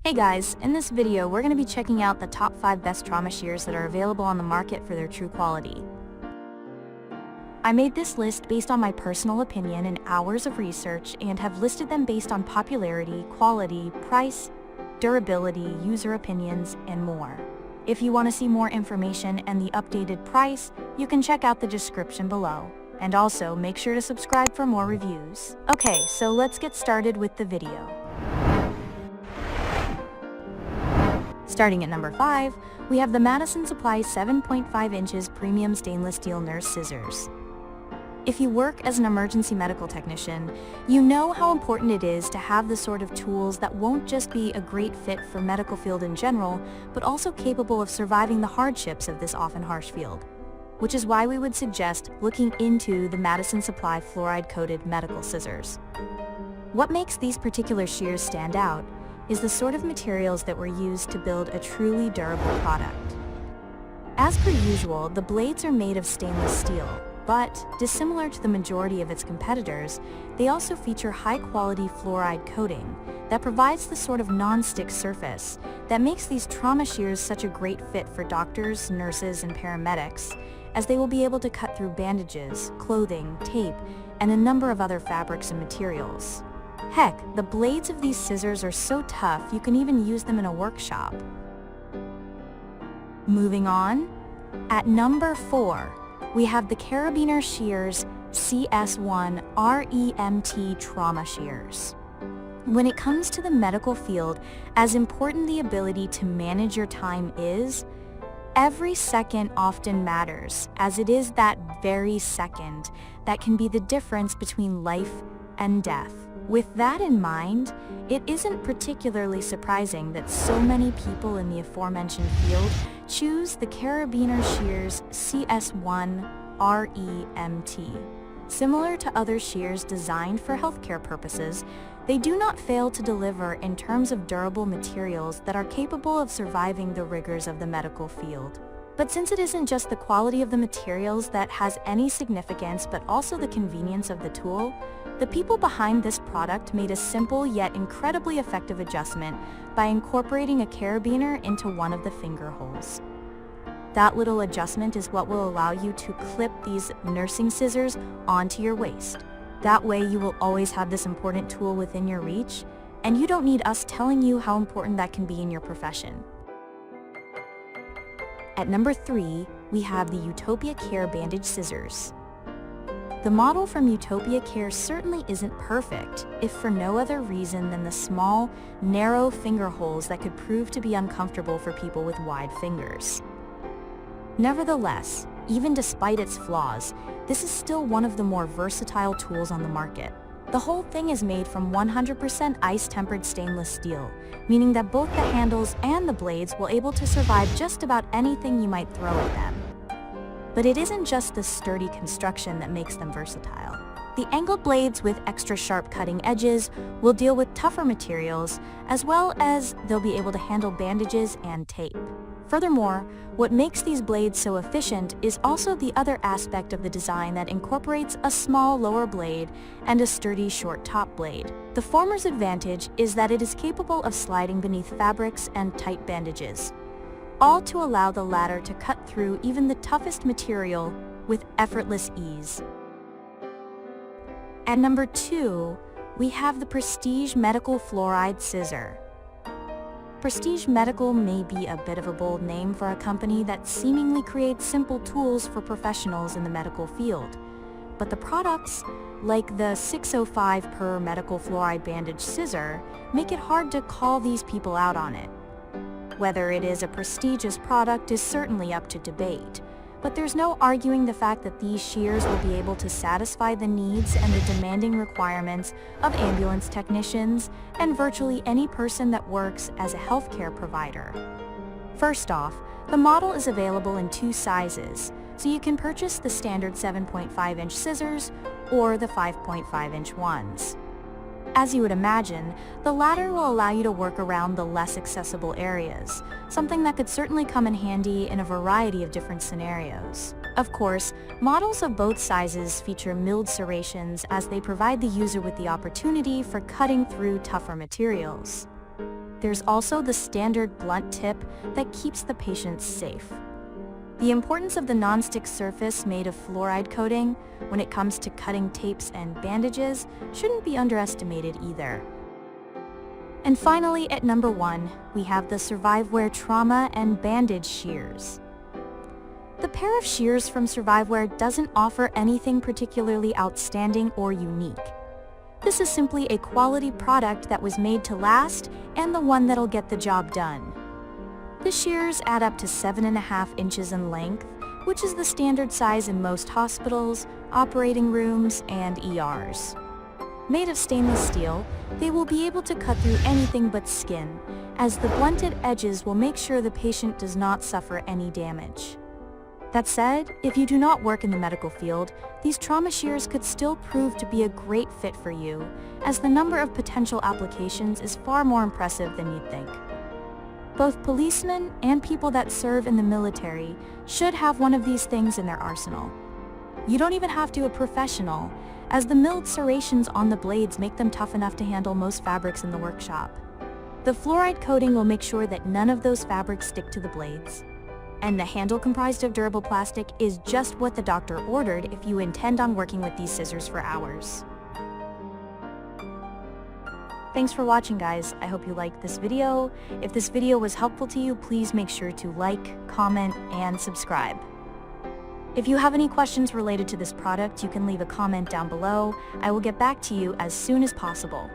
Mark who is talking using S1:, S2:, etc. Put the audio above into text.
S1: Hey guys, in this video we're going to be checking out the top 5 best trauma shears that are available on the market for their true quality. I made this list based on my personal opinion and hours of research and have listed them based on popularity, quality, price, durability, user opinions, and more. If you want to see more information and the updated price, you can check out the description below. And also make sure to subscribe for more reviews. Okay, so let's get started with the video. Starting at number 5, we have the Madison Supply 7.5 inches premium stainless steel nurse scissors. If you work as an emergency medical technician, you know how important it is to have the sort of tools that won't just be a great fit for medical field in general, but also capable of surviving the hardships of this often harsh field. Which is why we would suggest looking into the Madison Supply fluoride-coated medical scissors. What makes these particular shears stand out is the sort of materials that were used to build a truly durable product. As per usual, the blades are made of stainless steel, but dissimilar to the majority of its competitors, they also feature high-quality fluoride coating that provides the sort of non-stick surface that makes these trauma shears such a great fit for doctors, nurses, and paramedics, as they will be able to cut through bandages, clothing, tape, and a number of other fabrics and materials. Heck, the blades of these scissors are so tough you can even use them in a workshop. Moving on, at number 4, we have the Carabiner-Shears CS1 REMT trauma shears. When it comes to the medical field, as important the ability to manage your time is, every second often matters, as it is that very second that can be the difference between life and death. With that in mind, it isn't particularly surprising that so many people in the aforementioned field choose the Carabiner-Shears CS1 REMT. Similar to other shears designed for healthcare purposes, they do not fail to deliver in terms of durable materials that are capable of surviving the rigors of the medical field. But since it isn't just the quality of the materials that has any significance but also the convenience of the tool, the people behind this product made a simple yet incredibly effective adjustment by incorporating a carabiner into one of the finger holes. That little adjustment is what will allow you to clip these nursing scissors onto your waist. That way you will always have this important tool within your reach, and you don't need us telling you how important that can be in your profession. At number 3, we have the Utopia Care Bandage Scissors. The model from Utopia Care certainly isn't perfect, if for no other reason than the small, narrow finger holes that could prove to be uncomfortable for people with wide fingers. Nevertheless, even despite its flaws, this is still one of the more versatile tools on the market. The whole thing is made from 100% ice-tempered stainless steel, meaning that both the handles and the blades will able to survive just about anything you might throw at them. But it isn't just the sturdy construction that makes them versatile. The angled blades with extra sharp cutting edges will deal with tougher materials, as well as they'll be able to handle bandages and tape. Furthermore, what makes these blades so efficient is also the other aspect of the design that incorporates a small lower blade and a sturdy short top blade. The former's advantage is that it is capable of sliding beneath fabrics and tight bandages, all to allow the latter to cut through even the toughest material with effortless ease. At number 2, we have the Prestige Medical Fluoride Scissor. Prestige Medical may be a bit of a bold name for a company that seemingly creates simple tools for professionals in the medical field, but the products, like the 605 per medical fluoride bandage scissor, make it hard to call these people out on it. Whether it is a prestigious product is certainly up to debate, but there's no arguing the fact that these shears will be able to satisfy the needs and the demanding requirements of ambulance technicians and virtually any person that works as a healthcare provider. First off, the model is available in 2 sizes, so you can purchase the standard 7.5-inch scissors or the 5.5-inch ones. As you would imagine, the latter will allow you to work around the less accessible areas, something that could certainly come in handy in a variety of different scenarios. Of course, models of both sizes feature milled serrations as they provide the user with the opportunity for cutting through tougher materials. There's also the standard blunt tip that keeps the patient safe. The importance of the non-stick surface made of fluoride coating when it comes to cutting tapes and bandages shouldn't be underestimated either. And finally, at number 1, we have the Surviveware Trauma and Bandage Shears. The pair of shears from Surviveware doesn't offer anything particularly outstanding or unique. This is simply a quality product that was made to last and the one that'll get the job done. The shears add up to 7.5 inches in length, which is the standard size in most hospitals, operating rooms, and ERs. Made of stainless steel, they will be able to cut through anything but skin, as the blunted edges will make sure the patient does not suffer any damage. That said, if you do not work in the medical field, these trauma shears could still prove to be a great fit for you, as the number of potential applications is far more impressive than you'd think. Both policemen and people that serve in the military should have one of these things in their arsenal. You don't even have to be a professional, as the milled serrations on the blades make them tough enough to handle most fabrics in the workshop. The fluoride coating will make sure that none of those fabrics stick to the blades. And the handle comprised of durable plastic is just what the doctor ordered if you intend on working with these scissors for hours. Thanks for watching, guys. I hope you liked this video. If this video was helpful to you, please make sure to like, comment, and subscribe. If you have any questions related to this product, you can leave a comment down below. I will get back to you as soon as possible.